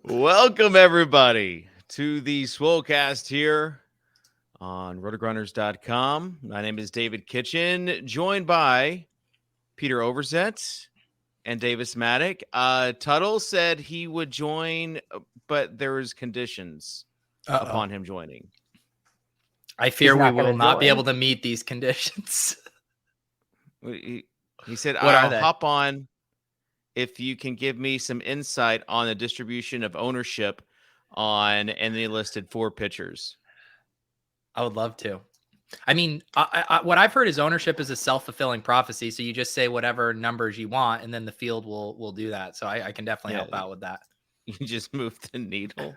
Welcome, everybody, to the Swolecast here on RotoGrinders.com. My name is David Kitchen, joined by Peter Overzet and Davis Mattek. Tuttle said he would join, but there was conditions upon him joining. I fear we will not be able to meet these conditions. He said, I'll hop on if you can give me some insight on the distribution of ownership on, and they listed 4 pitchers. I would love to. I mean, what I've heard is ownership is a self-fulfilling prophecy. So you just say whatever numbers you want, and then the field will do that. So I can definitely help out with that. You just move the needle.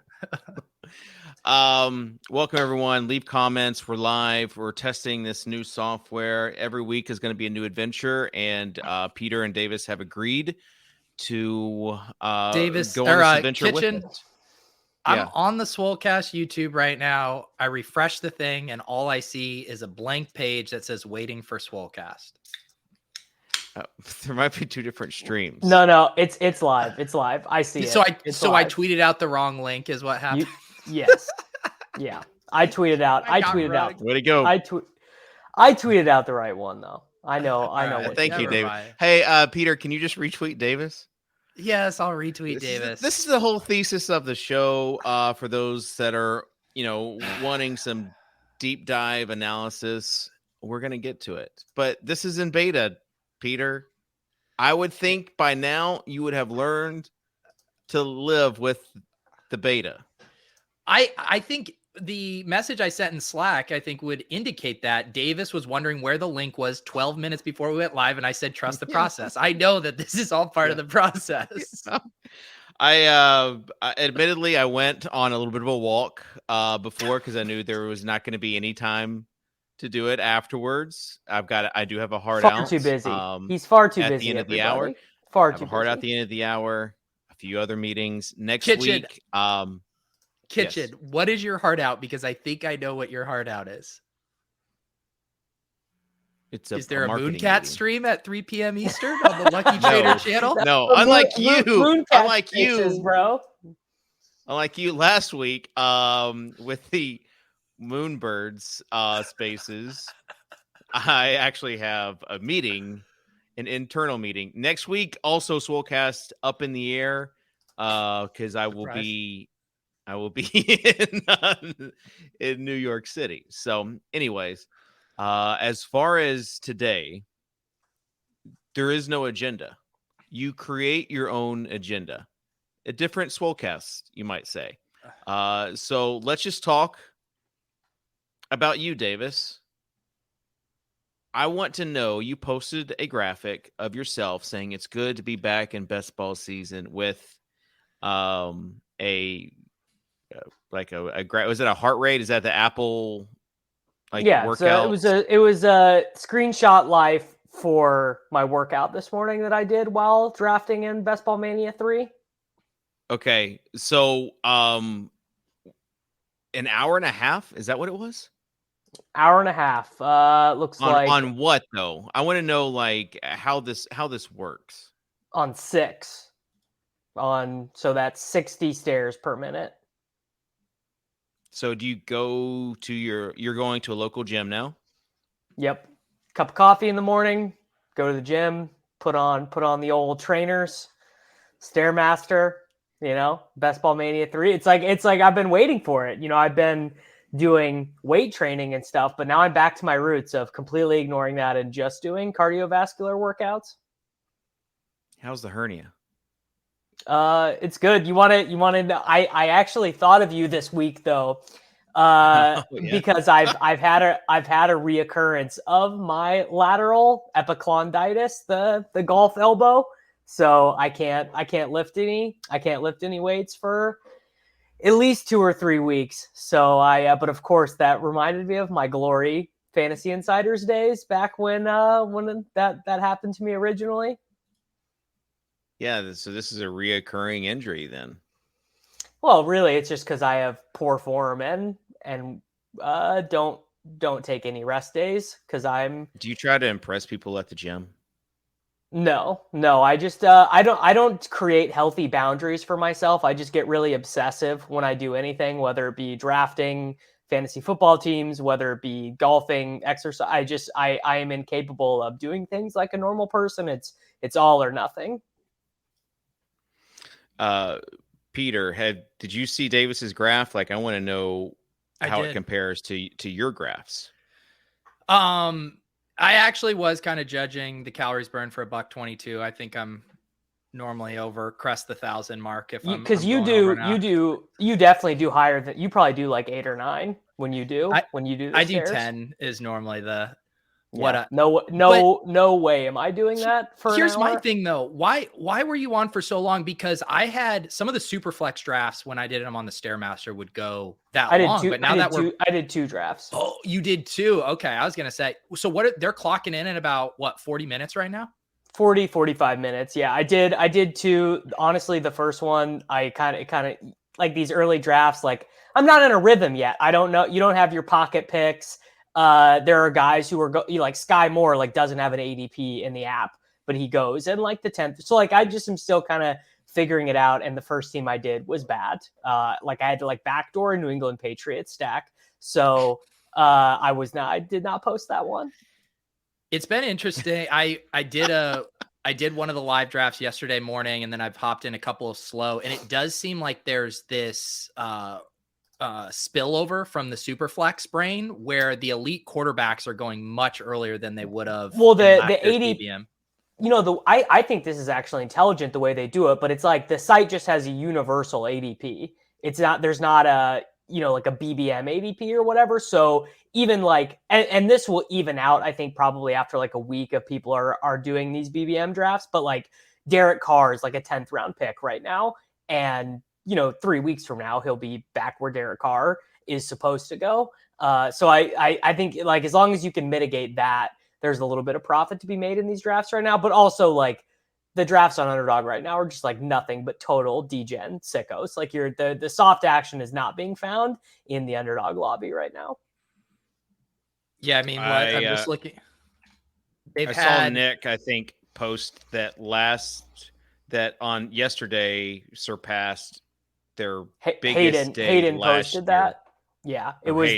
Welcome, everyone. Leave comments. We're live. We're testing this new software. Every week is going to be a new adventure, and Peter and Davis have agreed to go on this adventure with us. I'm on the Swolecast YouTube right now. I refresh the thing, and all I see is a blank page that says "Waiting for Swolecast." There might be 2 different streams. No, it's live. It's live. I see it. I tweeted out the wrong link. Is what happened? Yes. Yeah. I tweeted out. Way to go. I tweeted out the right one though. I know. Thank you, David. Hey, Peter, can you just retweet Davis? Yes, I'll retweet Davis. This is the whole thesis of the show. For those that are, wanting some deep dive analysis, we're gonna get to it. But this is in beta, Peter. I would think by now you would have learned to live with the beta. I think the message I sent in Slack, would indicate that Davis was wondering where the link was 12 minutes before we went live. And I said, trust the process. I know that this is all part of the process. Admittedly, I went on a little bit of a walk before, because I knew there was not going to be any time to do it afterwards. I do have a hard out. Far too busy. He's far too busy at the end of the hour. Far too hard busy. out at the end of the hour. A few other meetings next Kitchen. week. Kitchen, yes. What is your heart out? Because I think I know what your heart out is. Is there a Mooncat stream at 3 p.m. Eastern on the Lucky Trader channel? No, unlike you, bro. Unlike you last week, with the Moonbirds spaces, I actually have a meeting, an internal meeting next week. Also, Swolecast up in the air, because I will be in New York City. So anyways, as far as today, there is no agenda. You create your own agenda. A different Swolecast, you might say. So let's just talk about you, Davis. I want to know, you posted a graphic of yourself saying it's good to be back in best ball season with was it a heart rate? Is that the Apple workout? So it was a screenshot live for my workout this morning that I did while drafting in Best Ball Mania 3. Okay, so an hour and a half, is that what it was? Hour and a half. Looks like on what though? I want to know how this works. On 6. So that's 60 stairs per minute. So do you go to you're going to a local gym now? Yep. Cup of coffee in the morning, go to the gym, put on the old trainers, Stairmaster, Best Ball Mania 3. It's like I've been waiting for it. I've been doing weight training and stuff, but now I'm back to my roots of completely ignoring that and just doing cardiovascular workouts. How's the hernia? It's good. You want to know, I actually thought of you this week though, because I've had a reoccurrence of my lateral epicondyle, the golf elbow. So I can't lift any weights for at least 2 or 3 weeks. So but of course that reminded me of my glory Fantasy Insiders days back when that happened to me originally. Yeah, so this is a reoccurring injury then. Well, really, it's just because I have poor form and don't take any rest days because I'm. Do you try to impress people at the gym? No. I just I don't create healthy boundaries for myself. I just get really obsessive when I do anything, whether it be drafting fantasy football teams, whether it be golfing, exercise. I am incapable of doing things like a normal person. It's all or nothing. Peter, did you see Davis's graph? Like, I want to know how it compares to your graphs. I actually was kind of judging the calories burned for $1.22. I think I'm normally over crest the 1,000 mark because you definitely do higher than you probably do like 8 or 9 when you do I do 10 is normally the no way am I doing that for here's an hour. my thing though. Why were you on for so long? Because I had some of the super flex drafts when I did them on the Stairmaster would go that long. But now I did 2 drafts. Oh, you did 2. Okay. I was gonna say, so they're clocking in at about 40 minutes right now? 45 minutes. Yeah, I did 2. Honestly, the first one, I kind of like these early drafts. Like, I'm not in a rhythm yet. I don't know. You don't have your pocket picks. There are guys who are like Sky Moore, like doesn't have an ADP in the app, but he goes in like the 10th. So like, I just am still kind of figuring it out. And the first team I did was bad. Like I had to like backdoor a New England Patriots stack. So I did not post that one. It's been interesting. I did one of the live drafts yesterday morning, and then I've hopped in a couple of slow, and it does seem like there's this spillover from the Superflex brain where the elite quarterbacks are going much earlier than they would have. Well, the ADP, BBM. I think this is actually intelligent the way they do it, but it's like the site just has a universal ADP. There's not a, like a BBM ADP or whatever. So even like, and this will even out, I think probably after like a week of people are doing these BBM drafts, but like Derek Carr is like a 10th round pick right now. And 3 weeks from now, he'll be back where Derek Carr is supposed to go. So I think like, as long as you can mitigate that, there's a little bit of profit to be made in these drafts right now. But also like the drafts on Underdog right now are just like nothing but total degen sickos. Like the soft action is not being found in the Underdog lobby right now. Yeah. I mean, I'm just looking. Saw Nick, I think, post that on yesterday surpassed their biggest day Hayden last posted year. that. Yeah, it was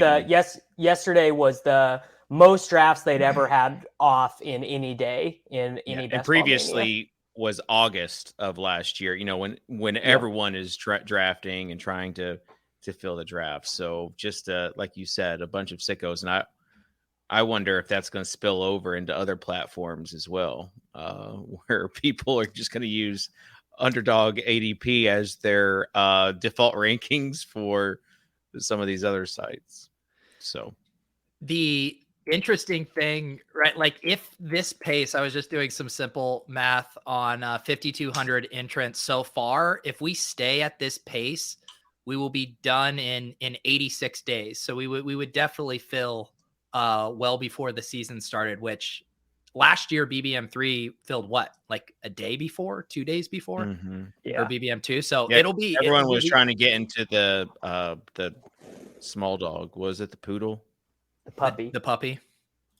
yesterday was the most drafts they'd ever had off in any day in any best. And previously was August of last year. When everyone is drafting and trying to fill the draft. So just like you said, a bunch of sickos, and I wonder if that's going to spill over into other platforms as well, where people are just going to use Underdog ADP as their default rankings for some of these other sites. So the interesting thing, right? Like if this pace, I was just doing some simple math on 5,200 entrants so far. If we stay at this pace, we will be done in 86 days. So we would definitely fill well before the season started, which last year BBM3 filled what, like a day before, 2 days before, or BBM2. So everyone was trying to get into the small dog. Was it the poodle? The puppy. The puppy.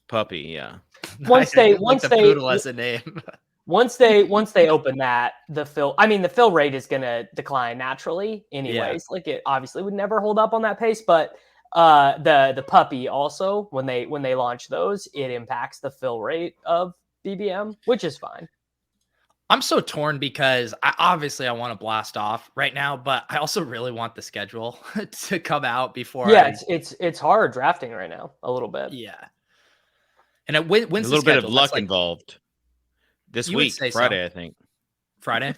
Puppy, yeah. Once they poodle as a name. Once they open that, the fill rate is gonna decline naturally anyways. Like it obviously would never hold up on that pace, but the puppy also, when they launch those, it impacts the fill rate of BBM, which is fine. I'm so torn because I want to blast off right now, but I also really want the schedule to come out before. Yeah, it's hard drafting right now a little bit. Yeah, and when's a little bit of luck involved this week, Friday, I think. Friday.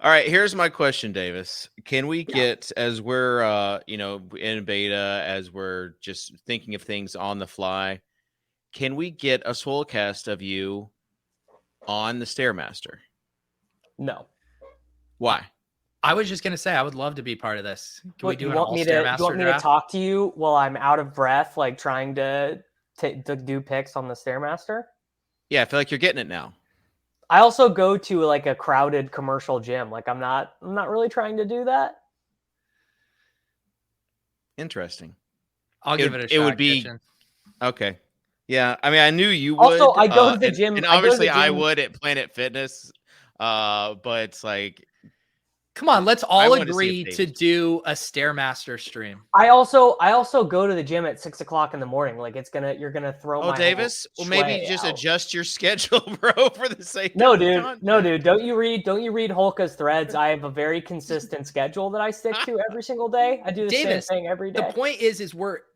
All right, here's my question, Davis. Can we get, as we're in beta, as we're just thinking of things on the fly, can we get a Swolecast of you on the Stairmaster? No. Why? I was just gonna say I would love to be part of this. Can we do an all Stairmaster draft? You want me to talk to you while I'm out of breath, like trying to do picks on the Stairmaster? Yeah, I feel like you're getting it now. I also go to like a crowded commercial gym. Like I'm not really trying to do that. Interesting. I'll give it a shot. It would be okay. Yeah, I mean, I knew you would. Also, I go to the gym. and I go to obviously the I gym. would at Planet Fitness. But it's like, Come on, let's I all wanted to see if agree to Davis- do a Stairmaster stream. I also go to the gym at 6 o'clock in the morning. Like you're gonna throw my Davis, whole well, maybe sway just out. adjust your schedule, bro, for the sake No, of the dude. content. No, dude. Don't you read Holka's threads? I have a very consistent schedule that I stick to every single day. I do the Davis, same thing every day. The point is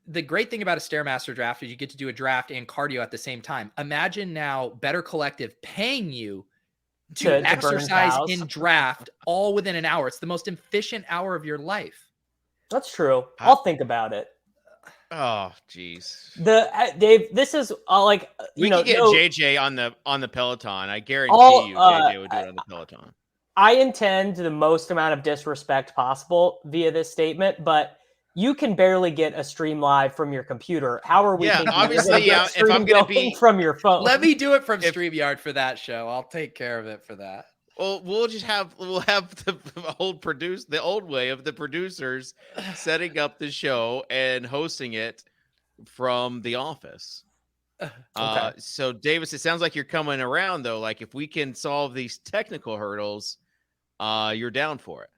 the great thing about a Stairmaster draft is you get to do a draft and cardio at the same time. Imagine now Better Collective paying you to burn exercise cows. in draft all within an hour. It's the most efficient hour of your life. That's true. I'll think about it. Oh, jeez. Dave, this is We could get JJ on the Peloton. I guarantee you, JJ would do it on the Peloton. I intend the most amount of disrespect possible via this statement, but you can barely get a stream live from your computer. How are we? Yeah, thinking obviously, you're gonna yeah. If I'm going to be from your phone, Let me do it from StreamYard for that show. I'll take care of it for that. Well, we'll have the old way of the producers setting up the show and hosting it from the office. Okay. So Davis, it sounds like you're coming around though. Like if we can solve these technical hurdles, you're down for it.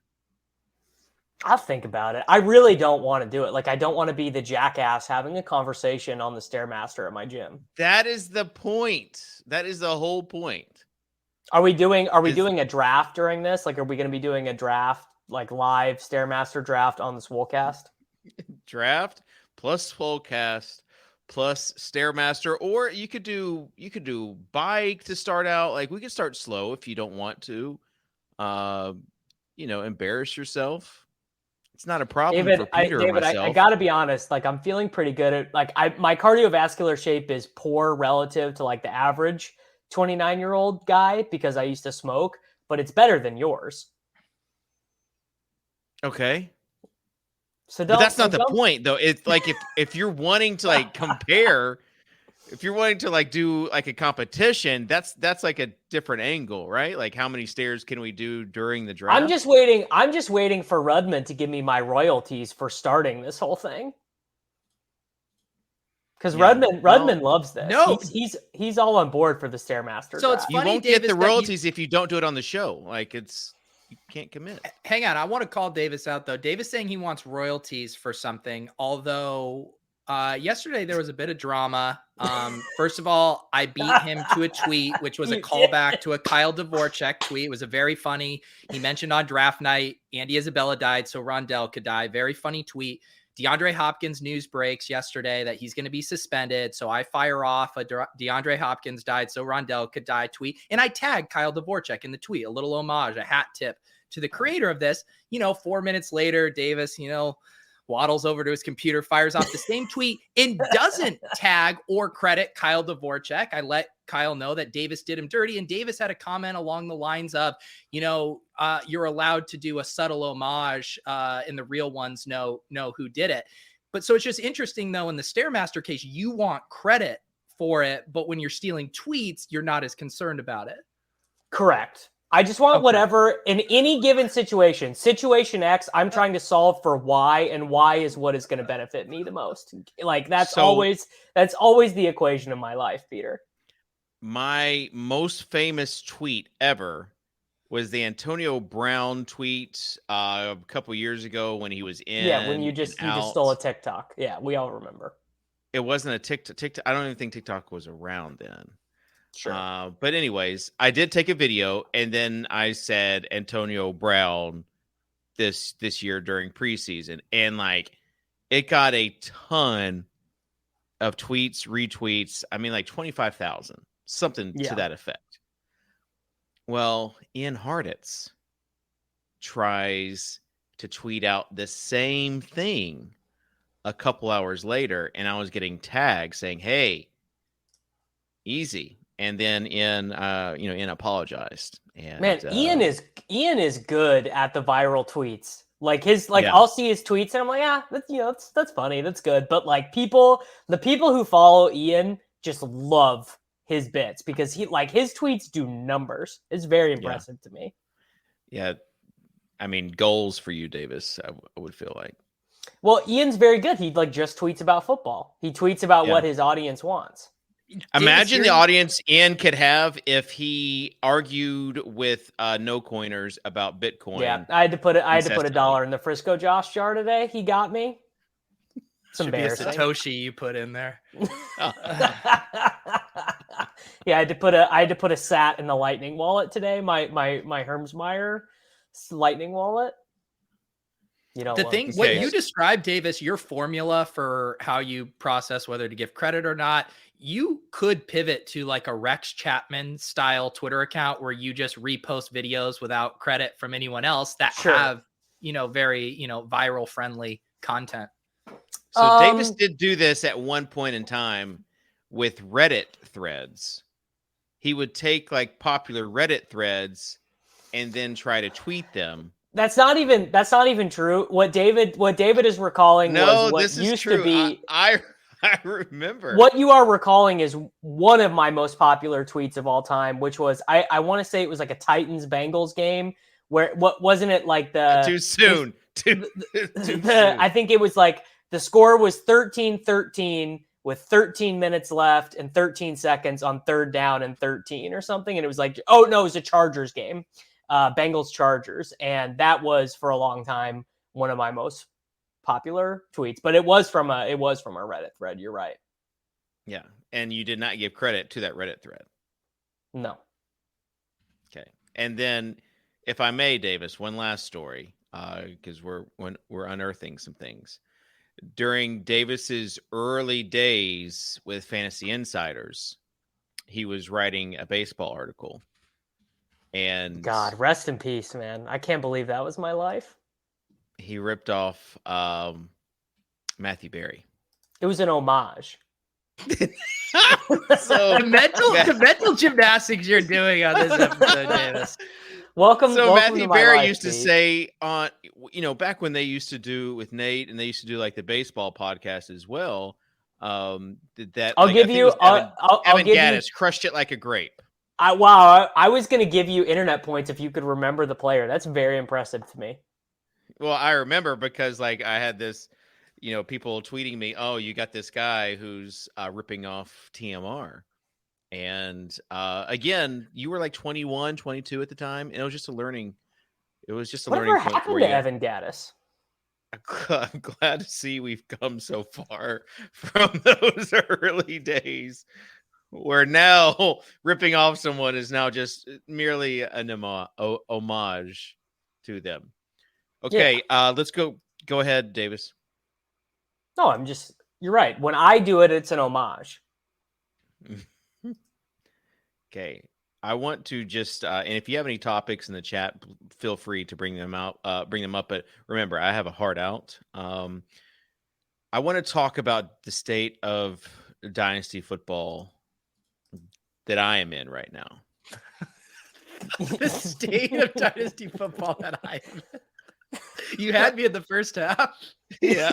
I'll think about it. I really don't want to do it. Like I don't want to be the jackass having a conversation on the Stairmaster at my gym. That is the point. That is the whole point. Are we doing a draft during this? Like, are we going to be doing a draft, like live Stairmaster draft on the Swolecast? Draft plus Swolecast plus Stairmaster, or you could do bike to start out. Like we could start slow if you don't want to, embarrass yourself. It's not a problem for Peter or myself. I got to be honest. Like I'm feeling pretty good at my cardiovascular shape is poor relative to like the average 29-year-old guy because I used to smoke, but it's better than yours. Okay. So but that's not the point though. It's like if you're wanting to like compare, if you're wanting to like do like a competition, that's like a different angle, right? Like how many stairs can we do during the draft? I'm just waiting for Rudman to give me my royalties for starting this whole thing. Because Rudman loves this. No, he's all on board for the Stairmaster. So draft. it's funny, you won't Davis, get the royalties if you don't do it on the show. Like you can't commit. Hang on, I want to call Davis out though. Davis saying he wants royalties for something, although yesterday there was a bit of drama. First of all, I beat him to a tweet, which was a callback to a Kyle Dvorak tweet. It was a very funny. He mentioned on draft night, Andy Isabella died, so Rondell could die. Very funny tweet. DeAndre Hopkins news breaks yesterday that he's going to be suspended. So I fire off a DeAndre Hopkins died, so Rondell could die tweet. And I tag Kyle Dvorak in the tweet, a little homage, a hat tip to the creator of this. 4 minutes later, Davis, waddles over to his computer, fires off the same tweet and doesn't tag or credit Kyle Dvorak. I let Kyle know that Davis did him dirty. And Davis had a comment along the lines of, you're allowed to do a subtle homage and the real ones know who did it. But so it's just interesting though, in the Stairmaster case, you want credit for it, but when you're stealing tweets, you're not as concerned about it. Correct. I just want whatever in any given situation X, I'm trying to solve for Y, and Y is what is going to benefit me the most. Like that's always the equation of my life, Peter. My most famous tweet ever was the Antonio Brown tweet a couple years ago when he was in. Yeah, when you just stole a TikTok. Yeah, we all remember. It wasn't a TikTok. I don't even think TikTok was around then. Sure. But anyways, I did take a video and then I said Antonio Brown this year during preseason, and like it got a ton of tweets, retweets. I mean, like 25,000, something to that effect. Well, Ian Harditz tries to tweet out the same thing a couple hours later, and I was getting tagged saying, "Hey, easy." And then Ian apologized. And, man, Ian is good at the viral tweets. Like I'll see his tweets and I'm like, that's funny, that's good. But like the people who follow Ian just love his bits because his tweets do numbers. It's very impressive to me. Yeah, I mean, goals for you, Davis. I would feel like. Well, Ian's very good. He just tweets about football. He tweets about what his audience wants. Imagine the you're- audience Ian could have if he argued with no coiners about Bitcoin. Yeah, I had to put incessantly. $1 in the Frisco Josh jar today. He got me. It's should be a embarrassing. Satoshi you put in there. Yeah, I had to put a sat in the Lightning wallet today. My Hermsmeyer Lightning wallet. You know, What you described, Davis, your formula for how you process whether to give credit or not, you could pivot to like a Rex Chapman style Twitter account where you just repost videos without credit from anyone else that have, very, viral friendly content. So Davis did do this at one point in time with Reddit threads. He would take like popular Reddit threads and then try to tweet them. That's not even true. What David is recalling was what used to be. I remember. What you are recalling is one of my most popular tweets of all time, which was I want to say it was like a Titans Bengals game where wasn't it like the too soon. Too soon. I think it was like the score was 13-13 with 13 minutes left and 13 seconds on 3rd down and 13 or something, and it was like, oh no, it was a Chargers game. Bengals Chargers, and that was for a long time one of my most popular tweets, but it was from a Reddit thread. You're right. Yeah, and you did not give credit to that Reddit thread. No. Okay, and then if I may, Davis, one last story, because we're unearthing some things during Davis's early days with Fantasy Insiders. He was writing a baseball article. And God, rest in peace, man. I can't believe that was my life. He ripped off Matthew Berry. It was an homage. So the mental gymnastics you're doing on this episode, Davis. Welcome. So welcome Matthew Berry used to say on, back when they used to do with Nate, and they used to do like the baseball podcast as well. That I'll give you. Evan Gaddis crushed it like a grape. I was going to give you internet points if you could remember the player. That's very impressive to me. Well, I remember because like I had this, people tweeting me, oh, you got this guy who's ripping off TMR. And again, you were like 21, 22 at the time. And it was just a learning. It was just a learning point. Whatever happened to Evan Gaddis? I'm glad to see we've come so far from those early days. Where now ripping off someone is now just merely an homage to them. Okay, let's go ahead, Davis. No, you're right. When I do it, it's an homage. Okay, I want to just, and if you have any topics in the chat, feel free to bring them up. But remember, I have a heart out. I want to talk about the state of dynasty football that I am in right now. The state of dynasty football that I am in. You had me in the first half. Yeah.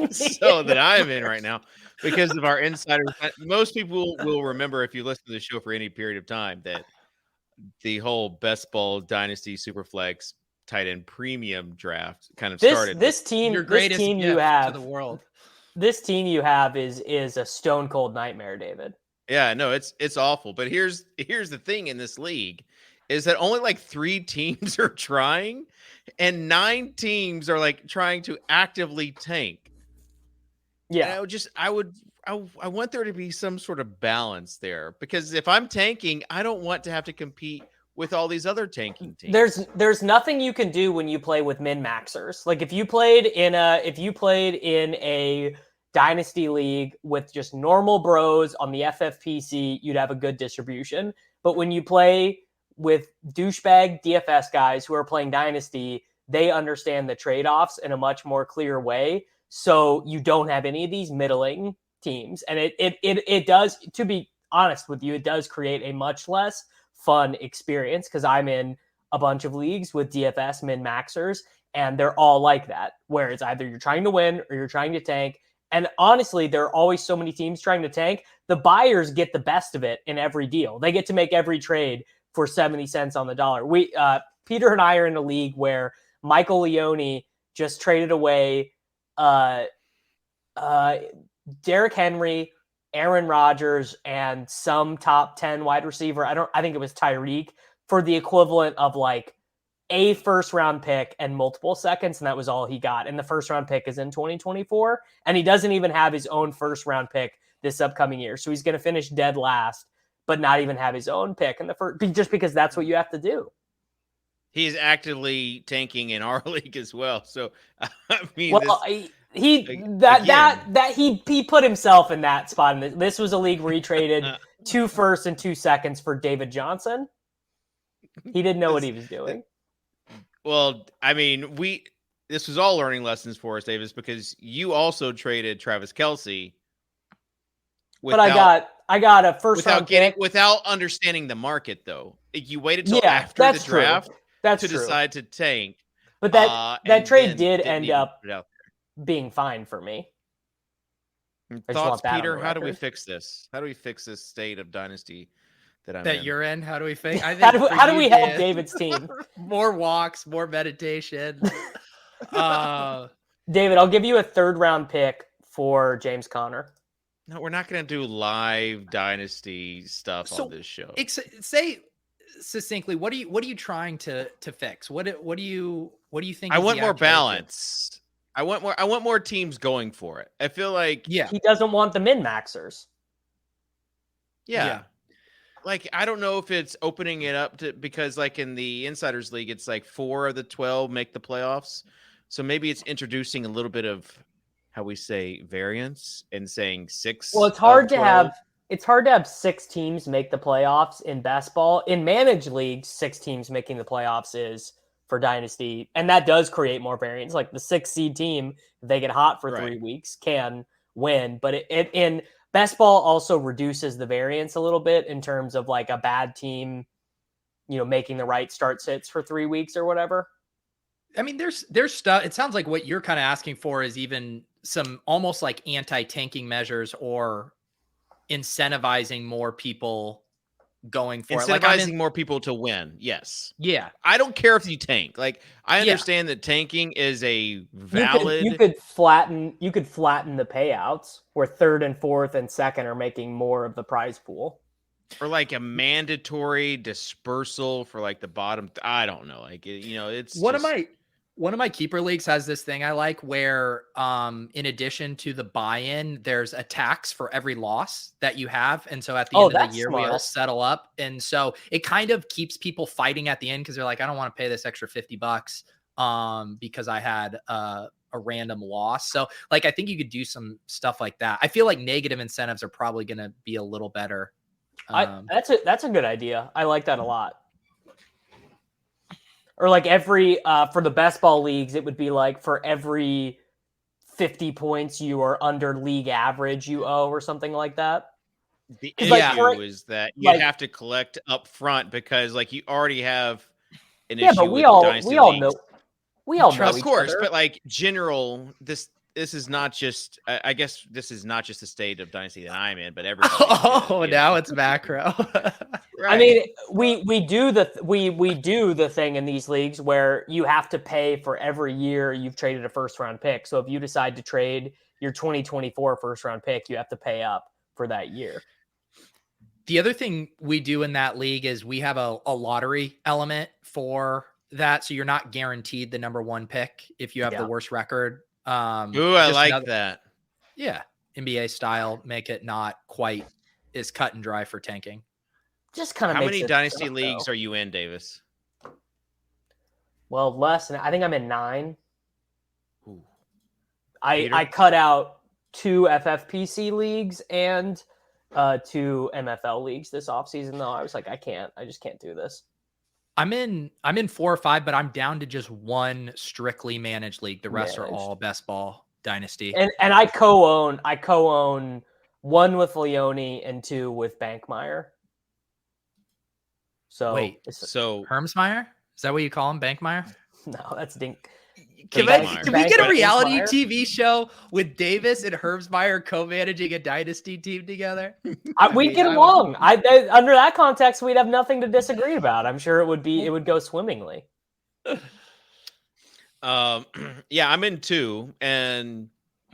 So that I am in right now because of our insiders. Most people will remember if you listen to the show for any period of time that the whole best ball dynasty superflex tight end premium draft kind of started. Your greatest gift to the world. This team you have is a stone cold nightmare, David. Yeah, no, it's awful. But here's the thing in this league is that only like 3 teams are trying, and 9 teams are like trying to actively tank. Yeah, And I want there to be some sort of balance there, because if I'm tanking, I don't want to have to compete with all these other tanking teams. There's nothing you can do when you play with min-maxers. Like if you played in a dynasty league with just normal bros on the FFPC, you'd have a good distribution. But when you play with douchebag DFS guys who are playing dynasty, they understand the trade-offs in a much more clear way. So you don't have any of these middling teams. And it does, to be honest with you, it does create a much less fun experience, because I'm in a bunch of leagues with DFS min-maxers, and they're all like that, where it's either you're trying to win or you're trying to tank. And honestly, there are always so many teams trying to tank. The buyers get the best of it in every deal. They get to make every trade for 70 cents on the dollar. Peter and I are in a league where Michael Leone just traded away Derrick Henry, Aaron Rodgers and some top 10 wide receiver. I think it was Tyreek for the equivalent of like a first round pick and multiple seconds. And that was all he got. And the first round pick is in 2024. And he doesn't even have his own first round pick this upcoming year. So he's going to finish dead last, but not even have his own pick in the first, just because that's what you have to do. He's actively tanking in our league as well. So, I mean, well, he put himself in that spot. And this was a league where he traded 2 firsts and 2 seconds for David Johnson. He didn't know what he was doing. Well, I mean, this was all learning lessons for us, Davis, because you also traded Travis Kelce. But I got a first round pick without understanding the market, though. You waited till after the draft to decide to tank. But that trade did end up being fine for me. Thoughts, Peter? How do we fix this? How do we fix this state of dynasty that I'm in? You're in? How do we fix? I think how do we help David's team? More walks, more meditation. David, I'll give you a 3rd round pick for James Conner. No, we're not going to do live dynasty stuff on this show. Say succinctly, what are you trying to fix? What do you think? I want more balance. I want more teams going for it. I feel like he doesn't want the min-maxers. Yeah. Like, I don't know if it's opening it up to, because like in the Insiders League, it's like 4 of the 12 make the playoffs. So maybe it's introducing a little bit of, how we say, variance, and saying 6. Well, it's hard to have 6 teams make the playoffs in basketball. In managed leagues, 6 teams making the playoffs is for dynasty, and that does create more variance. Like the 6 seed team, if they get hot for 3 weeks, can win. But it in best ball also reduces the variance a little bit in terms of like a bad team, making the right start sits for 3 weeks or whatever. I mean, there's stuff. It sounds like what you're kind of asking for is even some almost like anti-tanking measures or incentivizing more people going for it. Incentivizing more people to win. Yes. Yeah. I don't care if you tank. Like, I understand that tanking is a valid. You could flatten the payouts where 3rd and 4th and 2nd are making more of the prize pool. Or like a mandatory dispersal for like the bottom. I don't know. Like, it's one of my keeper leagues has this thing I like where, in addition to the buy-in, there's a tax for every loss that you have. And so at the end of the year, we all settle up. And so it kind of keeps people fighting at the end because they're like, I don't want to pay this extra $50 because I had a random loss. So like, I think you could do some stuff like that. I feel like negative incentives are probably going to be a little better. That's a good idea. I like that a lot. Or like every for the best ball leagues, it would be like for every 50 points you are under league average you owe or something like that. The issue is that you have to collect up front because like you already have an issue. But we all know. Of course, but like this is not just. I guess this is not just the state of dynasty that I'm in, but everybody. Now it's macro. Right. I mean, we do the thing in these leagues where you have to pay for every year you've traded a 1st round pick. So if you decide to trade your 2024 1st round pick, you have to pay up for that year. The other thing we do in that league is we have a lottery element for that. So you're not guaranteed the number 1 pick if you have the worst record. I like that. Yeah. NBA style, make it not quite as cut and dry for tanking. Just kind of. How many dynasty leagues are you in, Davis? Well, less than. I think I'm in 9. Ooh. I cut out 2 FFPC leagues and 2 MFL leagues this offseason, though. I was like, I just can't do this. I'm in 4 or 5, but I'm down to just 1 strictly managed league. The rest are all best ball dynasty. And I co-own 1 with Leone and 2 with Bankmeyer. So Hermsmeyer? Is that what you call him, Bankmeyer? No, that's Dink. Can we get a reality TV show with Davis and Hermsmeyer co-managing a dynasty team together? We'd get along. Under that context, we'd have nothing to disagree about. I'm sure it would go swimmingly. Yeah, I'm in 2, and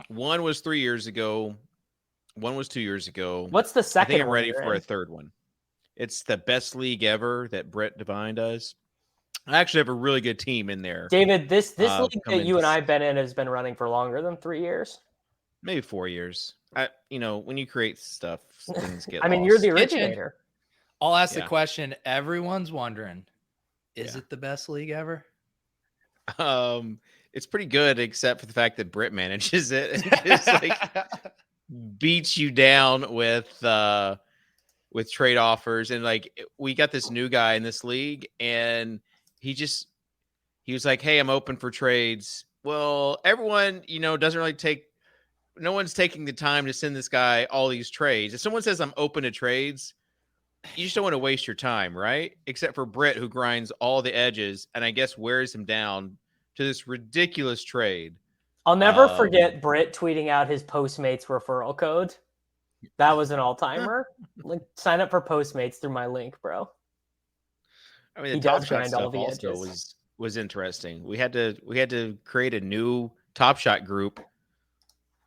1 was 3 years ago One was 2 years ago. What's the I second think I'm one ready you're for a in? third one. It's the best league ever that Brett Devine does. I actually have a really good team in there. David, this league that coming you and to I have been in has been running for longer than 3 years. maybe 4 years. When you create stuff, things get I mean, you're lost. the originator. I'll ask the Yeah. question everyone's wondering. Is Yeah. it the best league ever? It's pretty good, except for the fact that Britt manages it and just like beats you down with trade offers. And like we got this new guy in this league, and he was like, "Hey, I'm open for trades." Well, everyone, doesn't really no one's taking the time to send this guy all these trades. If someone says I'm open to trades, you just don't want to waste your time, right? Except for Britt, who grinds all the edges and I guess wears him down to this ridiculous trade. I'll never forget Britt tweeting out his Postmates referral code. That was an all-timer. Like, sign up for Postmates through my link, bro. I mean, He the Top does Shot grind all stuff the also edges. was interesting. We had to create a new Top Shot group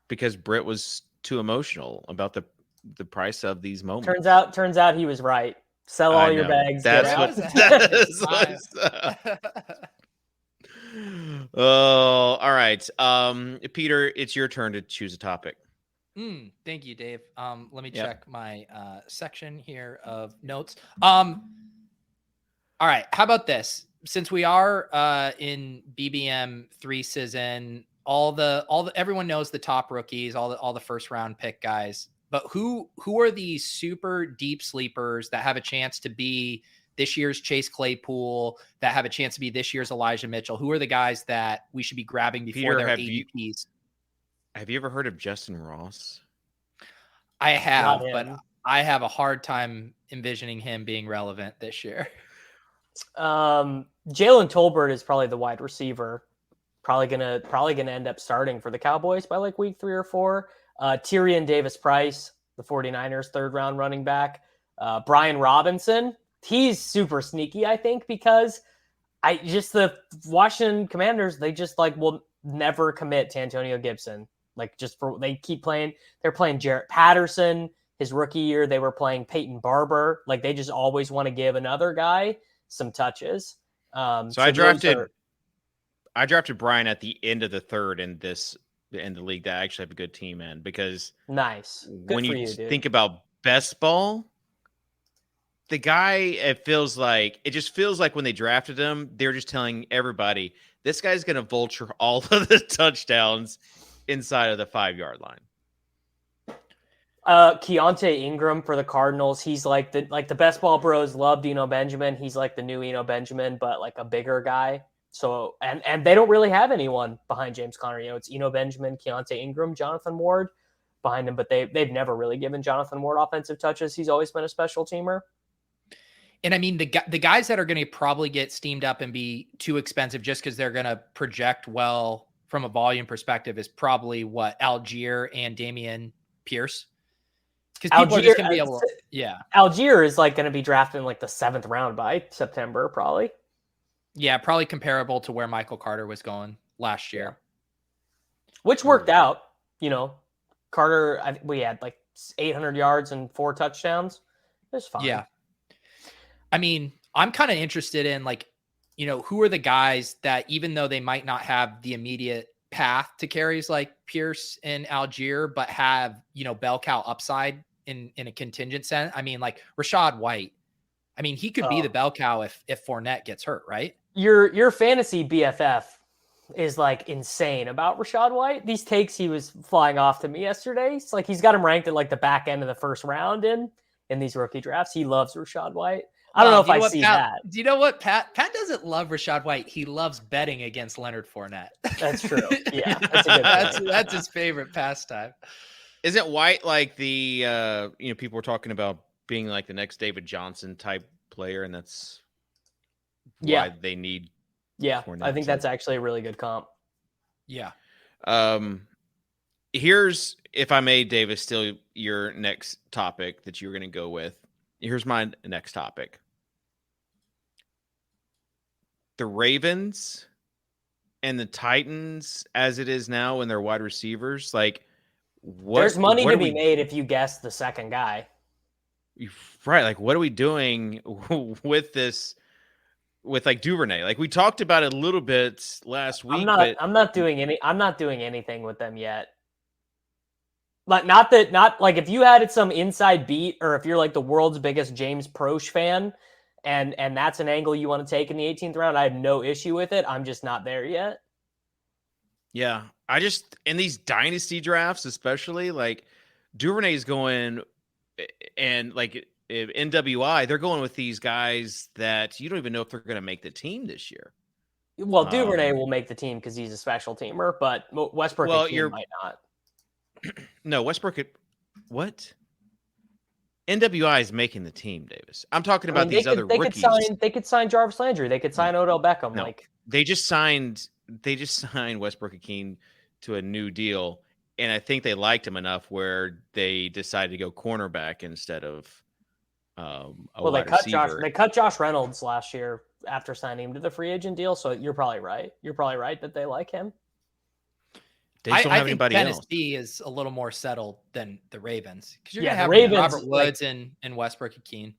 because Britt was too emotional about the price of these moments. Turns out he was right. Sell all your bags. That's get what. out. Oh, all right. Peter, it's your turn to choose a topic. Thank you, Dave. Let me Yep. check my section here of notes. All right. How about this? Since we are in BBM 3 season, everyone knows the top rookies, all the first round pick guys. But who are these super deep sleepers that have a chance to be this year's Chase Claypool, that have a chance to be this year's Elijah Mitchell? Who are the guys that we should be grabbing before their ADPs? Have you ever heard of Justin Ross? I have, but I have a hard time envisioning him being relevant this year. Jalen Tolbert is probably the wide receiver. Probably gonna end up starting for the Cowboys by like week 3 or 4. Tyrion Davis-Price, the 49ers third round running back. Brian Robinson, he's super sneaky, I think, because the Washington Commanders, they just like will never commit to Antonio Gibson. Like they keep playing. They're playing Jarrett Patterson. His rookie year, they were playing Peyton Barber. Like they just always want to give another guy some touches. So I drafted Brian at the end of the third in the league that I actually have a good team in, because nice. Good when for you dude. think about best ball, the guy, it just feels like when they drafted him, they're just telling everybody this guy's going to vulture all of the touchdowns inside of the 5-yard line. Keontae Ingram for the Cardinals. He's like the best ball bros loved Eno Benjamin. He's like the new Eno Benjamin, but like a bigger guy. So, and they don't really have anyone behind James Conner. It's Eno Benjamin, Keontae Ingram, Jonathan Ward behind him, but they've never really given Jonathan Ward offensive touches. He's always been a special teamer. And I mean, the guys that are going to probably get steamed up and be too expensive just because they're going to project well from a volume perspective is probably Algier and Damian Pierce. Because people are just going to be able to, yeah. Algier is like going to be drafted in like the 7th round by September, probably. Yeah, probably comparable to where Michael Carter was going last year. Which worked out. Carter, we had like 800 yards and 4 touchdowns. It was fine. Yeah. I mean, I'm kind of interested in who are the guys that, even though they might not have the immediate path to carries like Pierce and Algier, but have, bell cow upside in a contingent sense. I mean, like Rachaad White. I mean, he could be the bell cow if Fournette gets hurt, right? Your fantasy BFF is like insane about Rachaad White. These takes he was flying off to me yesterday. It's like he's got him ranked at like the back end of the first round in these rookie drafts. He loves Rachaad White. I don't know if I see that. Do you know what, Pat? Pat doesn't love Rachaad White. He loves betting against Leonard Fournette. That's true. Yeah, that's a good point. That's his favorite pastime. Isn't White like the people were talking about being like the next David Johnson type player, and that's why they need. Yeah, Fournette, I think that's actually a really good comp. Yeah. Here's, if I may, Davis, still your next topic that you're going to go with. Here's my next topic. The Ravens and the Titans, as it is now, and their wide receivers, like, There's money to be made if you guess the second guy. Right. Like, what are we doing with this? With like Duvernay, like we talked about it a little bit last week. I'm not doing anything with them yet. Like, not like if you had some inside beat, or if you're like the world's biggest James Proche fan, and that's an angle you want to take in the 18th round, I have no issue with it. I'm just not there yet. Yeah, I just, in these dynasty drafts, especially, like Duvernay's going, and like NWI, they're going with these guys that you don't even know if they're going to make the team this year. Well, Duvernay will make the team because he's a special teamer, but Westbrook might not. No, Westbrook. What? NWI is making the team, Davis. I'm talking about these other rookies. They could sign Jarvis Landry. They could sign Odell Beckham. No, they just signed Westbrook Akeen to a new deal, and I think they liked him enough where they decided to go cornerback instead of wide receiver. They cut Josh Reynolds last year after signing him to the free agent deal. So you're probably right. You're probably right that they like him. I think Tennessee is a little more settled than the Ravens, because you're going to have Robert Woods and Westbrook Akeen.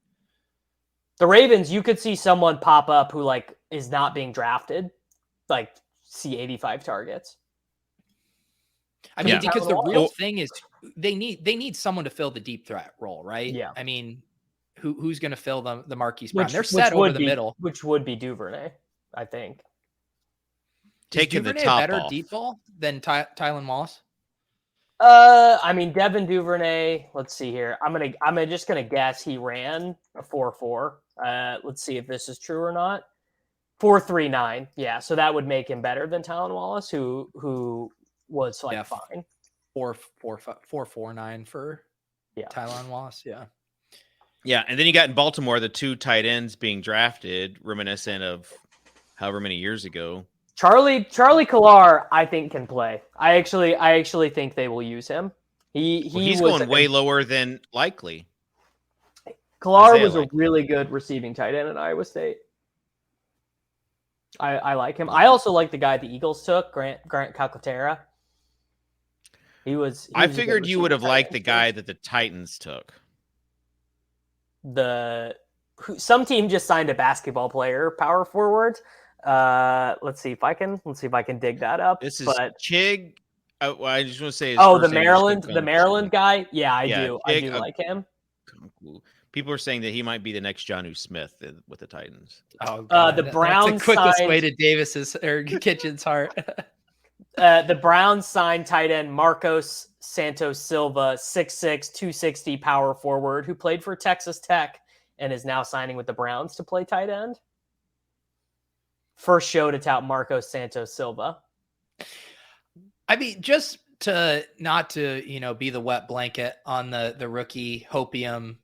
The Ravens, you could see someone pop up who like is not being drafted, like see 85 targets. I mean, because the real thing is they need someone to fill the deep threat role, right? Yeah. I mean, who's going to fill the Marquise Brown? They're set over the middle, which would be Duvernay, I think. Taking the top off. Is Duvernay a better off. deep ball than Tylan Wallace? I mean, Devin Duvernay. Let's see here. I'm just gonna guess he ran a 4.4. Let's see if this is true or not. 4.39. Yeah, so that would make him better than Tylan Wallace, who was like fine. 4.49 for Tylan Wallace. Yeah. Yeah, and then you got in Baltimore the two tight ends being drafted, reminiscent of however many years ago. Charlie Collar, I think, can play. I actually think they will use him. He's going way lower than likely. Collar was a really good receiving tight end at Iowa State. I like him. I also like the guy the Eagles took, Grant Calcaterra. I figured you would have liked the guy that the Titans took. Some team just signed a basketball player, power forward. Let's see if I can dig that up. This is Chig. I just want to say, the Maryland guy. Yeah, I do like him. People are saying that he might be the next Jonnu Smith with the Titans. Oh, God. The Browns. That's the quickest way to Davis's or Kitchen's heart. The Browns signed tight end Marcos Santos Silva, 6'6", 260 power forward, who played for Texas Tech and is now signing with the Browns to play tight end. First show to tout Marcos Santos Silva. I mean, just to not to, be the wet blanket on the rookie hopium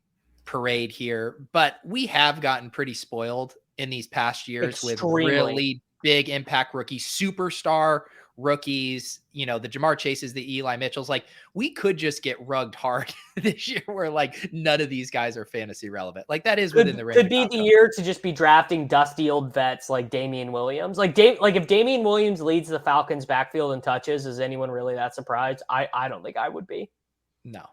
parade here, but we have gotten pretty spoiled in these past years with really big impact rookies, superstar rookies, the Jamar Chases, the Eli Mitchells. Like, we could just get rugged hard this year where like none of these guys are fantasy relevant. Like, that is within the range. Could be the year to just be drafting dusty old vets like Damian Williams. Like if Damian Williams leads the Falcons backfield in touches, is anyone really that surprised? I don't think I would be. No.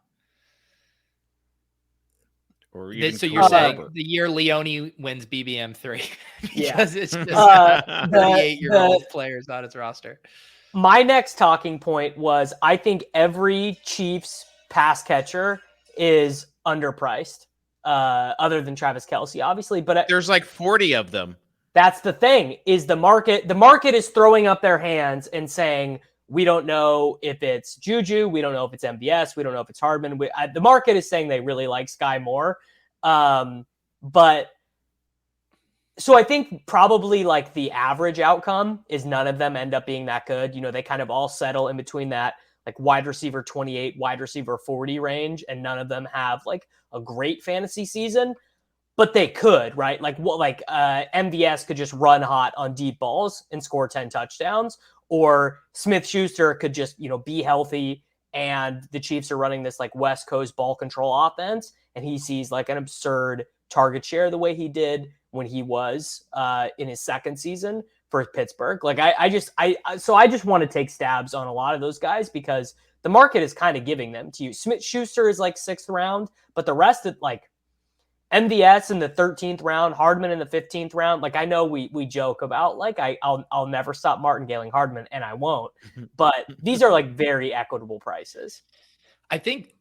Or even so you're saying the year Leone wins BBM3 because it's just 38-year-old players on its roster. My next talking point was I think every Chiefs pass catcher is underpriced, other than Travis Kelce, obviously. But there's like 40 of them. That's the thing, is the market is throwing up their hands and saying, we don't know if it's Juju. We don't know if it's MVS. We don't know if it's Hardman. The market is saying they really like Sky Moore. But so I think probably like the average outcome is none of them end up being that good. They kind of all settle in between that like wide receiver 28, wide receiver 40 range. And none of them have like a great fantasy season, but they could, right? Like MVS could just run hot on deep balls and score 10 touchdowns. Or Smith-Schuster could just, be healthy, and the Chiefs are running this like West Coast ball control offense, and he sees like an absurd target share the way he did when he was in his second season for Pittsburgh. Like I just want to take stabs on a lot of those guys because the market is kind of giving them to you. Smith-Schuster is like 6th round, but the rest of like MVS in the 13th round, Hardman in the 15th round. Like I know we joke about like I'll never stop martingaling Hardman, and I won't. But these are like very equitable prices. I think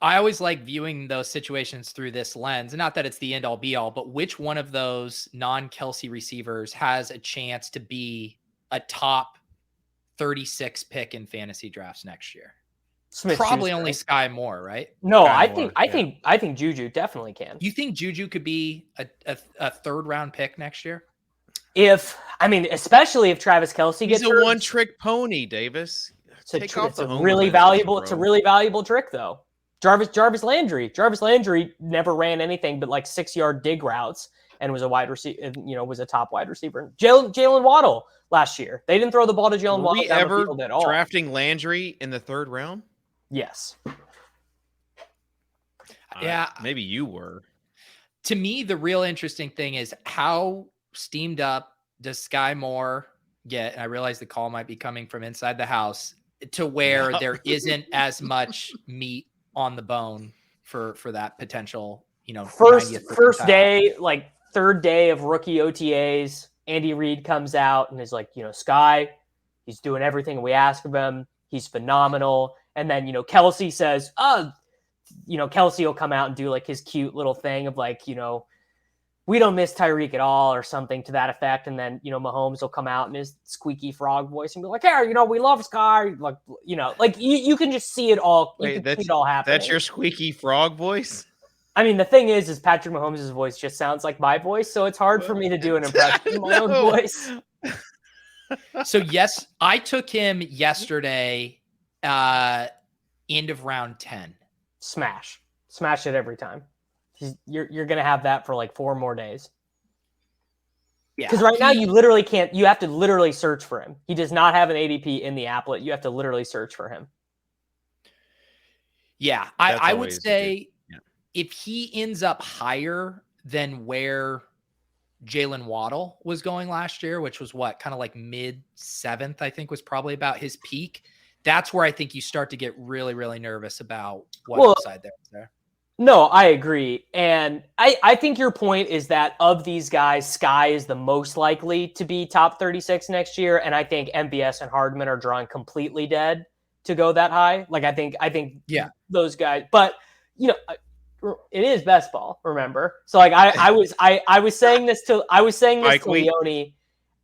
I always like viewing those situations through this lens. Not that it's the end all be all, but which one of those non-Kelsey receivers has a chance to be a top 36 pick in fantasy drafts next year? Probably only Sky Moore, right? No, Sky I think Juju definitely can. You think Juju could be a third round pick next year? Especially if Travis Kelce gets hurt. He's a one-trick pony, Davis. It's a really valuable trick though. Jarvis Landry never ran anything but like 6-yard dig routes and was a wide receiver, was a top wide receiver. Jalen Waddle last year. They didn't throw the ball to Jalen Waddle down the field at all. Drafting Landry in the 3rd round? Yes. Yeah. Maybe you were. To me, the real interesting thing is how steamed up does Sky Moore get? And I realize the call might be coming from inside the house to where there isn't as much meat on the bone for that potential, first day, like 3rd day of rookie OTAs, Andy Reid comes out and is like, Sky, he's doing everything we ask of him. He's phenomenal. And then, Kelsey says, Kelsey will come out and do like his cute little thing of like, we don't miss Tyreek at all or something to that effect. And then, Mahomes will come out in his squeaky frog voice and be like, hey, we love Sky. Like, you can just see it all. See it all happening. That's your squeaky frog voice? I mean, the thing is Patrick Mahomes' voice just sounds like my voice. So it's hard for me to do an impression of my own voice. So yes, I took him yesterday, end of round 10. Smash it every time. You're going to have that for like 4 more days. Yeah. Because right now you literally can't, you have to literally search for him. He does not have an ADP in the applet. You have to literally search for him. Yeah. I would say if he ends up higher than where Jalen Waddle was going last year, which was kind of like mid 7th, I think was probably about his peak. That's where I think you start to get really, really nervous about what upside there is there. No, I agree. And I think your point is that of these guys, Sky is the most likely to be top 36 next year. And I think MVS and Hardman are drawing completely dead to go that high. Like, I think those guys, but it is best ball, remember? So like I was saying this to Leone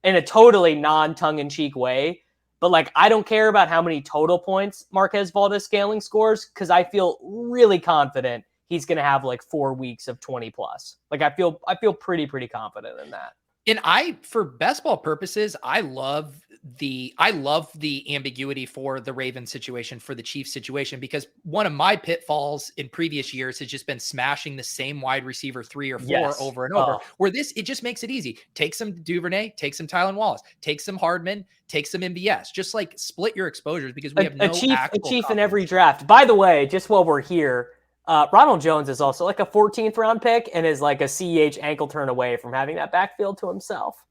in a totally non-tongue-in-cheek way. But like, I don't care about how many total points Marquez Valdes-Scantling scores because I feel really confident he's going to have like 4 weeks of 20 plus. Like I feel pretty confident in that. And for best ball purposes, I love the ambiguity for the Ravens situation, for the Chiefs situation, because one of my pitfalls in previous years has just been smashing the same wide receiver 3 or 4 over and over, where it just makes it easy. Take some Duvernay, take some Tylan Wallace, take some Hardman, take some MVS, just like split your exposures because we have no a chief in every draft. By the way, just while we're here, Ronald Jones is also like a 14th round pick and is like a CEH ankle turn away from having that backfield to himself.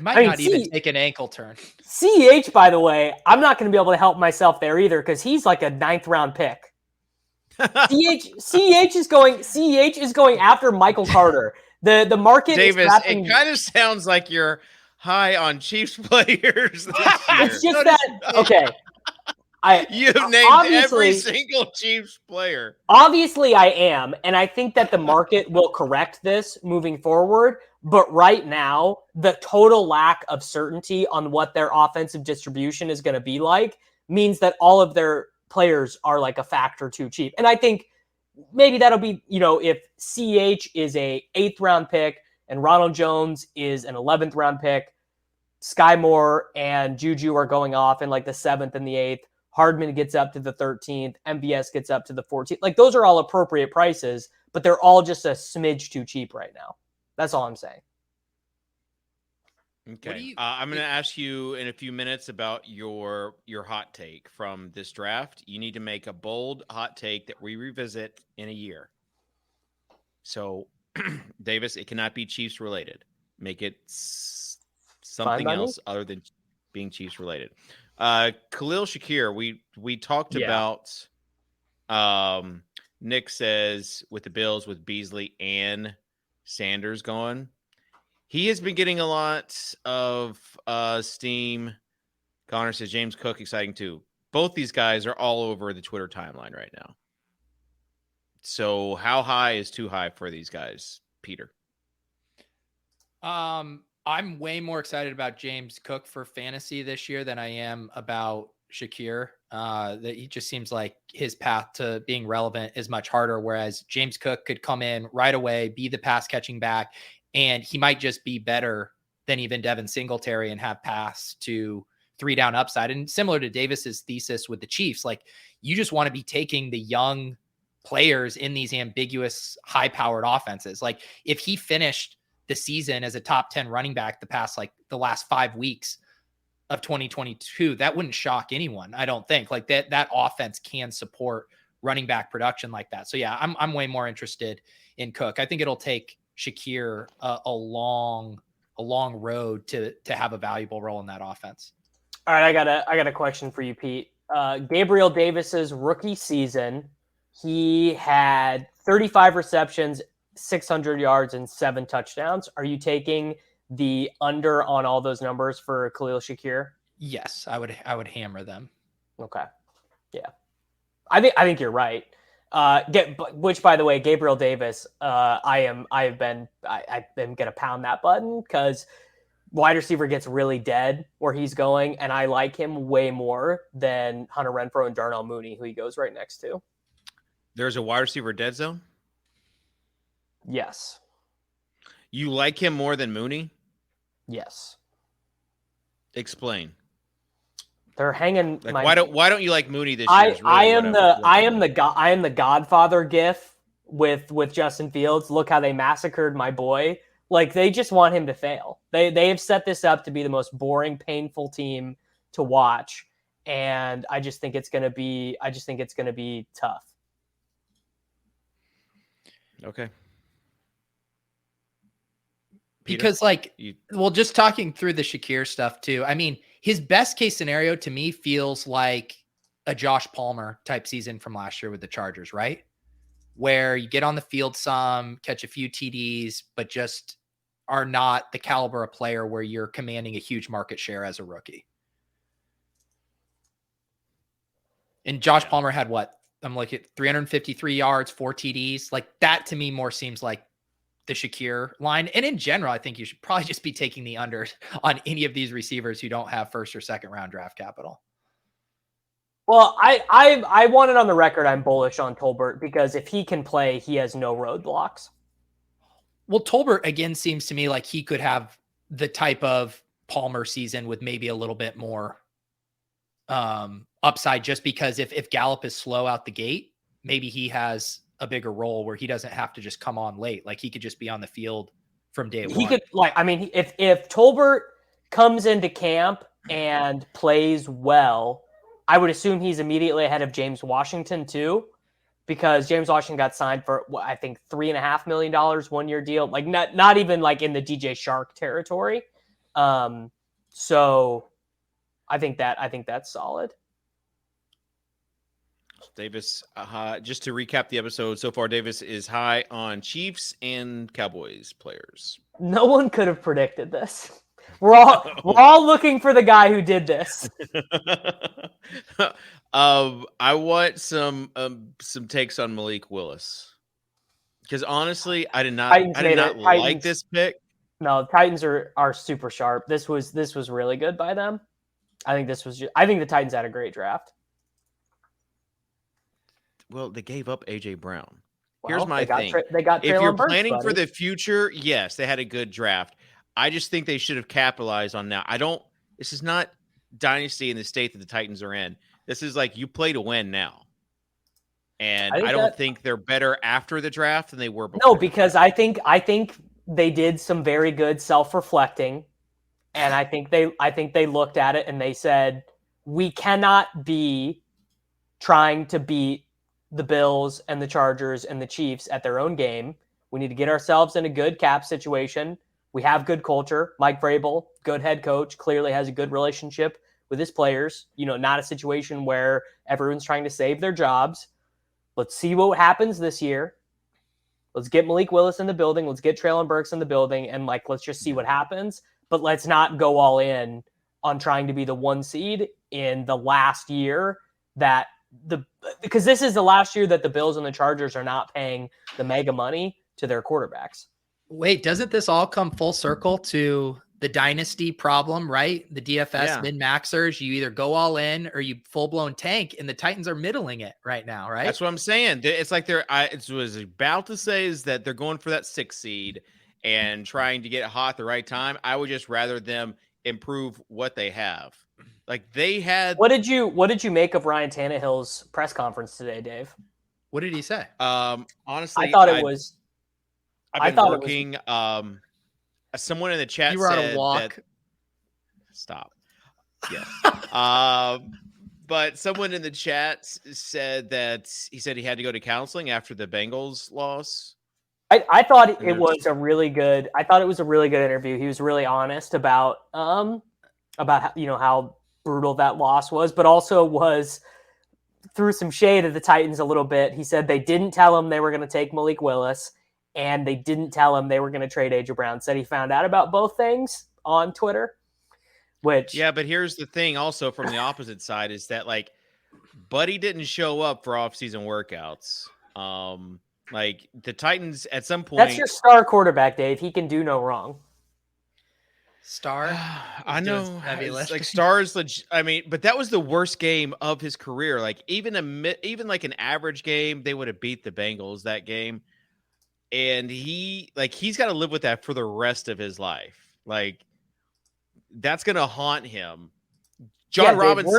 Might not even take an ankle turn. CEH, by the way, I'm not going to be able to help myself there either because he's like a 9th round pick. CEH is going after Michael Carter. The market Davis, is drafting... it kind of sounds like you're high on Chiefs players this year. It's just that okay. You've named every single Chiefs player. Obviously, I am, and I think that the market will correct this moving forward. But right now, the total lack of certainty on what their offensive distribution is going to be like means that all of their players are like a factor too cheap. And I think maybe that'll be, if CH is a 8th round pick and Ronald Jones is an 11th round pick, Sky Moore and Juju are going off in like the 7th and the 8th. Hardman gets up to the 13th. MVS gets up to the 14th. Like those are all appropriate prices, but they're all just a smidge too cheap right now. That's all I'm saying. Okay. I'm going to ask you in a few minutes about your hot take from this draft. You need to make a bold hot take that we revisit in a year. So, Davis, it cannot be Chiefs related. Make it something else other than being Chiefs related. Khalil Shakir, we talked about. Nick says with the Bills with Beasley and Sanders gone, he has been getting a lot of steam. Connor says James Cook exciting too. Both these guys are all over the Twitter timeline right now. So how high is too high for these guys, Peter? I'm way more excited about James Cook for fantasy this year than I am about Shakir. That he just seems like his path to being relevant is much harder. Whereas James Cook could come in right away, be the pass catching back, and he might just be better than even Devin Singletary and have pass to 3 down upside. And similar to Davis's thesis with the Chiefs, like you just want to be taking the young players in these ambiguous, high powered offenses. Like if he finished the season as a top 10 running back the last 5 weeks of 2022, that wouldn't shock anyone. I don't think like that offense can support running back production like that. So yeah, I'm way more interested in Cook. I think it'll take Shakir a long road to have a valuable role in that offense. All right, I got a question for you, Pete. Gabriel Davis's rookie season, he had 35 receptions, 600 yards, and 7 touchdowns. Are you taking the under on all those numbers for Khalil Shakir? Yes, I would hammer them. Okay, yeah, I think you're right. Which, by the way, Gabriel Davis, I'm gonna pound that button because wide receiver gets really dead where he's going, and I like him way more than Hunter Renfrow and Darnell Mooney, who he goes right next to. There's a wide receiver dead zone? Yes. You like him more than Mooney? Yes. Explain. They're hanging. Like, why don't you like Mooney this year? I am the Godfather gif with Justin Fields. Look how they massacred my boy. Like they just want him to fail. They have set this up to be the most boring, painful team to watch, and I just think it's gonna be tough. Okay. Peter? Because just talking through the Shakir stuff too. I mean, his best case scenario to me feels like a Josh Palmer type season from last year with the Chargers, right? Where you get on the field some, catch a few TDs, but just are not the caliber of player where you're commanding a huge market share as a rookie. And Josh Palmer had what? I'm looking at 353 yards, 4 TDs. Like that to me more seems like the Shakir line. And in general, I think you should probably just be taking the unders on any of these receivers who don't have first or second round draft capital. Well, I want it on the record. I'm bullish on Tolbert because if he can play, he has no roadblocks. Well, Tolbert again seems to me like he could have the type of Palmer season with maybe a little bit more upside, just because if Gallup is slow out the gate, maybe he has a bigger role where he doesn't have to just come on late. Like he could just be on the field from day one. He could if Tolbert comes into camp and plays well, I would assume he's immediately ahead of James Washington too, because James Washington got signed for I think $3.5 million 1-year deal, like not even like in the DJ Shark territory. So I think that's solid. Davis, just to recap the episode so far, Davis is high on Chiefs and Cowboys players. No one could have predicted this. We're all looking for the guy who did this. I want some takes on Malik Willis, because honestly, I did not like this pick. No, Titans are super sharp. This was really good by them. I think the Titans had a great draft. Well, they gave up AJ Brown. Well, here's my thing. They got if you're Burks, planning buddy. for the future, yes, they had a good draft. I just think they should have capitalized on now. This is not dynasty in the state that the Titans are in. This is like you play to win now. And I don't think they're better after the draft than they were before. No, because I think they did some very good self-reflecting. And I think they looked at it and they said, we cannot be trying to beat the Bills and the Chargers and the Chiefs at their own game. We need to get ourselves in a good cap situation. We have good culture. Mike Vrabel, good head coach, clearly has a good relationship with his players, not a situation where everyone's trying to save their jobs. Let's see what happens this year. Let's get Malik Willis in the building. Let's get Treylon Burks in the building. And let's just see what happens. But let's not go all in on trying to be the 1 seed in the last year because this is the last year that the Bills and the Chargers are not paying the mega money to their quarterbacks. Wait, doesn't this all come full circle to the dynasty problem, right? The DFS min-maxers, you either go all in or you full-blown tank, and the Titans are middling it right now, right? That's what I'm saying. It's like I was about to say is that they're going for that 6 seed and trying to get it hot at the right time. I would just rather them improve what they have. Like they had. What did you make of Ryan Tannehill's press conference today, Dave? What did he say? Honestly, I thought it was. I've been working. Someone in the chat you were said on a walk. Stop. Yes. But someone in the chat said that he said he had to go to counseling after the Bengals loss. I thought it was a really good. I thought it was a really good interview. He was really honest about how, how brutal that loss was, but also threw some shade at the Titans a little bit. He said they didn't tell him they were going to take Malik Willis, and they didn't tell him they were going to trade A.J. Brown. Said he found out about both things on Twitter. But here's the thing also from the opposite side is that Buddy didn't show up for off-season workouts. The Titans at some point. That's your star quarterback, Dave. He can do no wrong. Star? I know. Stars. But that was the worst game of his career. Even an average game, they would have beat the Bengals that game. And he's got to live with that for the rest of his life. That's going to haunt him. John Robinson.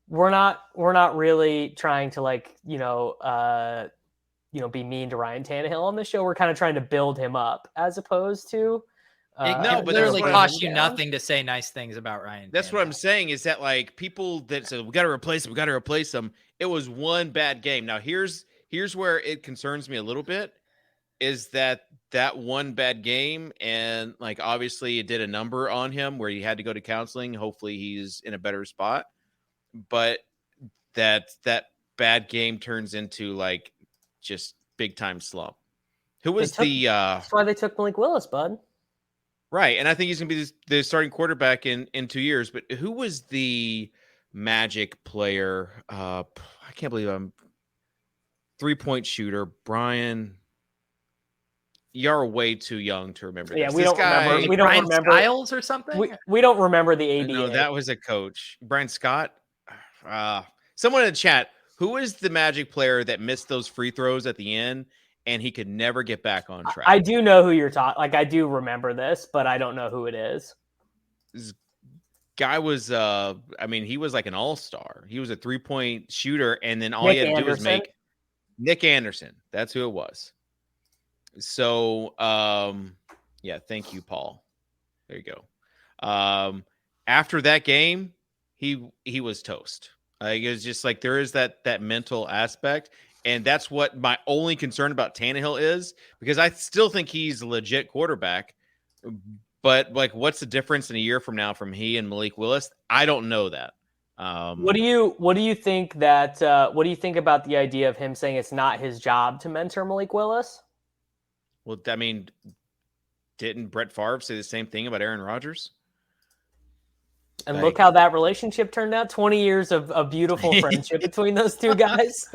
We're not really trying to be mean to Ryan Tannehill on the show. We're kind of trying to build him up as opposed to. But literally costs you nothing to say nice things about Ryan. That's Tannehill. what I'm saying is that people that said we got to replace him. It was one bad game. Now here's where it concerns me a little bit is that one bad game and obviously it did a number on him where he had to go to counseling. Hopefully he's in a better spot, but that bad game turns into just big time slump. Who was that's why they took Malik Willis, bud. Right. And I think he's going to be the starting quarterback in 2 years. But who was the Magic player? I can't believe I'm 3-point shooter. Brian, you're way too young to remember. Yeah, this. We don't remember. We don't Brian remember Styles or something. We don't remember the ABA. No, that was a coach. Brian Scott. Someone in the chat. Who is the Magic player that missed those free throws at the end? And he could never get back on track. I do know who you're talking. I do remember this, but I don't know who it is. This guy was, he was like an all-star. He was a 3-point shooter, and then all he had to do was make Nick Anderson. That's who it was. So, thank you, Paul. There you go. After that game, he was toast. It was just there is that mental aspect. And that's what my only concern about Tannehill is, because I still think he's a legit quarterback. But what's the difference in a year from now from he and Malik Willis? I don't know that. What do you think about the idea of him saying it's not his job to mentor Malik Willis? Well, didn't Brett Favre say the same thing about Aaron Rodgers? And look how that relationship turned out. 20 years of beautiful friendship between those two guys.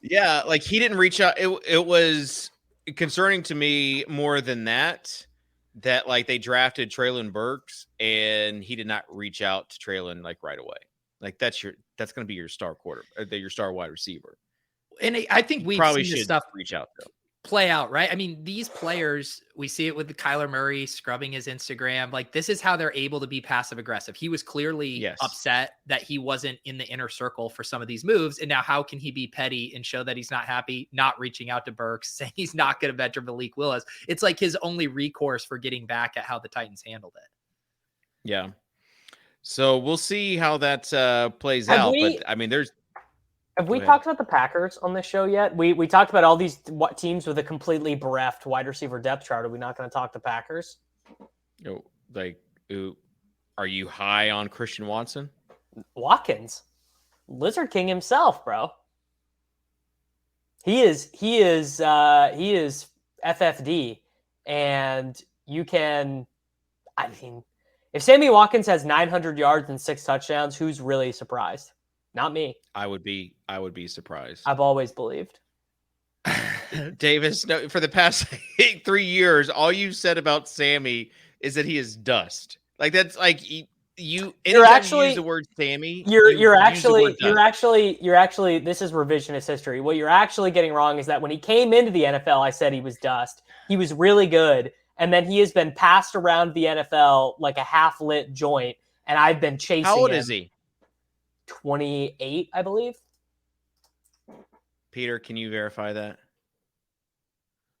Yeah, he didn't reach out. It was concerning to me more than that they drafted Treylon Burks and he did not reach out to Treylon right away. That's going to be your star your star wide receiver. And I think we probably should should stuff reach out to him. Play out, right? These players, we see it with the Kyler Murray scrubbing his Instagram. This is how they're able to be passive aggressive. He was clearly upset that he wasn't in the inner circle for some of these moves. And now how can he be petty and show that he's not happy, not reaching out to Burks, saying he's not going to mentor Malik Willis? It's his only recourse for getting back at how the Titans handled it. Yeah. So we'll see how that plays out. But Have we talked about the Packers on this show yet? We talked about all these teams with a completely bereft wide receiver depth chart. Are we not going to talk the Packers? No, Are you high on Christian Watson? Watkins, Lizard King himself, bro. He is FFD, and you can. I mean, if Sammy Watkins has 900 yards and 6 touchdowns, who's really surprised? Not me. I would be surprised. I've always believed. Davis, no, for the past 3 years, all you've said about Sammy is that he is dust. Like that's like you're actually use the word Sammy. You're actually this is revisionist history. What you're actually getting wrong is that when he came into the NFL, I said he was dust. He was really good, and then he has been passed around the NFL like a half-lit joint, and I've been chasing him. How old is he? 28, I believe. Peter, can you verify that?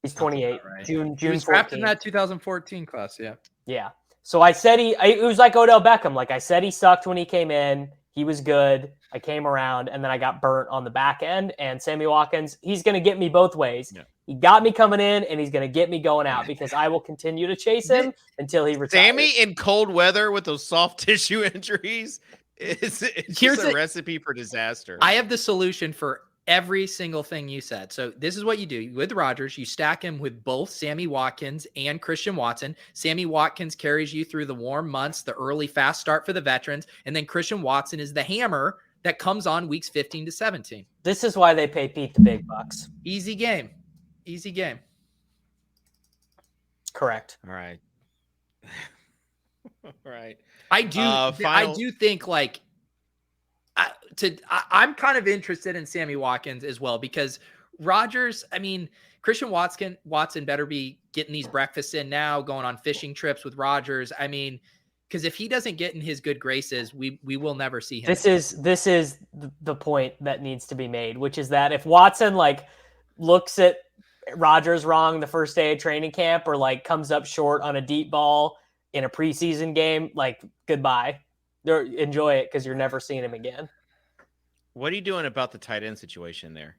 He's 28. Right. June he was 14th. drafted in that 2014 class. Yeah. Yeah. So I said it was like Odell Beckham. Like I said, he sucked when he came in. He was good. I came around, and then I got burnt on the back end. And Sammy Watkins, he's going to get me both ways. Yeah. He got me coming in, and he's going to get me going out because I will continue to chase him until he retires. Sammy in cold weather with those soft tissue injuries, it's just a recipe for disaster. I have the solution for every single thing you said. So this is what you do with Rodgers. You stack him with both Sammy Watkins and Christian Watson. Sammy Watkins carries you through the warm months, the early fast start for the veterans. And then Christian Watson is the hammer that comes on weeks 15 to 17. This is why they pay Pete the big bucks. Easy game. Easy game. Correct. All right. All right. I do think like, I'm kind of interested in Sammy Watkins as well because Rodgers, I mean, Christian Watson better be getting these breakfasts in now, going on fishing trips with Rodgers. I mean, because if he doesn't get in his good graces, we will never see him. This is the point that needs to be made, which is that if Watson like looks at Rodgers wrong the first day of training camp or like comes up short on a deep ball in a preseason game, like goodbye. Enjoy it because you're never seeing him again. What are you doing about the tight end situation there?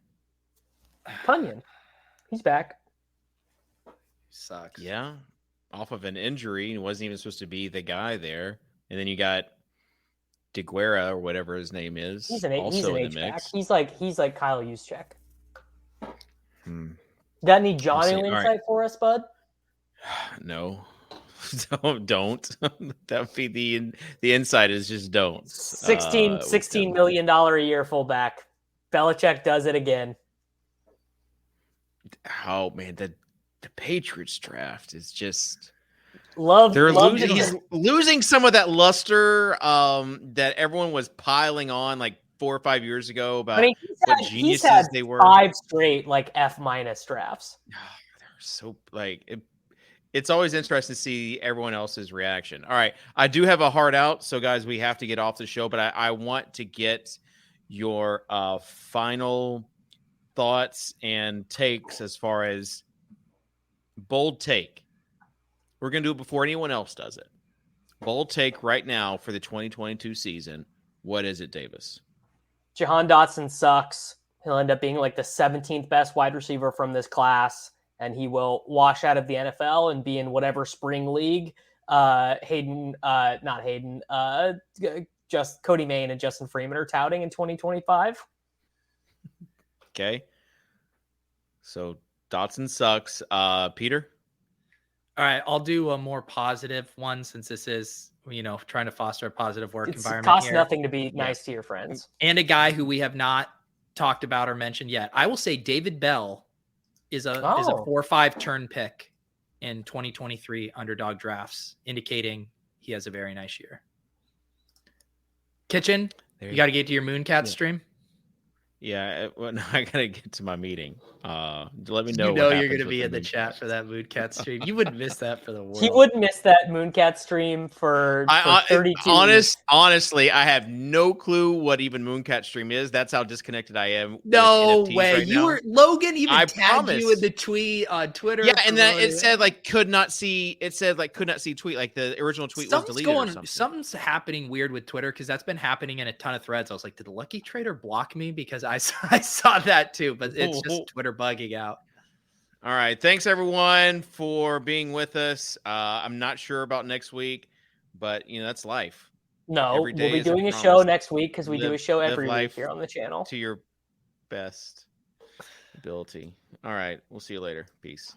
Punyan. He's back. Sucks. Yeah. Off of an injury. He wasn't even supposed to be the guy there. And then you got DeGuara or whatever his name is. He's an in the mix. mix. He's like Kyle Juszczyk. Got any Johnny insight for us, bud? No. Don't. That would be the insight is just don't. $16 million a year fullback. Belichick does it again. Oh man, the Patriots draft is just losing. He's losing some of that luster that everyone was piling on like 4 or 5 years ago about what geniuses they were. 5 straight like F- drafts. They're so like it's always interesting to see everyone else's reaction. All right. I do have a hard out. So, guys, we have to get off the show. But I want to get your final thoughts and takes as far as bold take. We're going to do it before anyone else does it. Bold take right now for the 2022 season. What is it, Davis? Jahan Dotson sucks. He'll end up being like the 17th best wide receiver from this class. And he will wash out of the NFL and be in whatever spring league just Cody Main and Justin Freeman are touting in 2025. Okay. So Dotson sucks. Peter? All right. I'll do a more positive one since this is, trying to foster a positive work environment. It costs nothing to be nice to your friends. And a guy who we have not talked about or mentioned yet. I will say David Bell is a 4-5 turn pick in 2023 underdog drafts, indicating he has a very nice year. Kitchen, you got to get to your Mooncat stream. Yeah, well, no, I gotta get to my meeting. Let me know. You're gonna be in the chat for that Mooncat stream. You wouldn't miss that for the world. He wouldn't miss that Mooncat stream for 32. Honestly, I have no clue what even Mooncat stream is. That's how disconnected I am. No with NFTs way. right now. Logan even tagged promise. you in the tweet on Twitter. Yeah, and then it said like could not see. It said like could not see tweet. Like the original tweet was deleted or something. Something's happening weird with Twitter because that's been happening in a ton of threads. I was like, did the Lucky Trader block me? Because I saw that too, but it's just Twitter bugging out. All right. Thanks everyone for being with us. I'm not sure about next week, but that's life. No, Every we'll day be is a doing a show promise. next week because we do a show Live every week life here on the channel. to your best ability. All right, we'll see you later. Peace.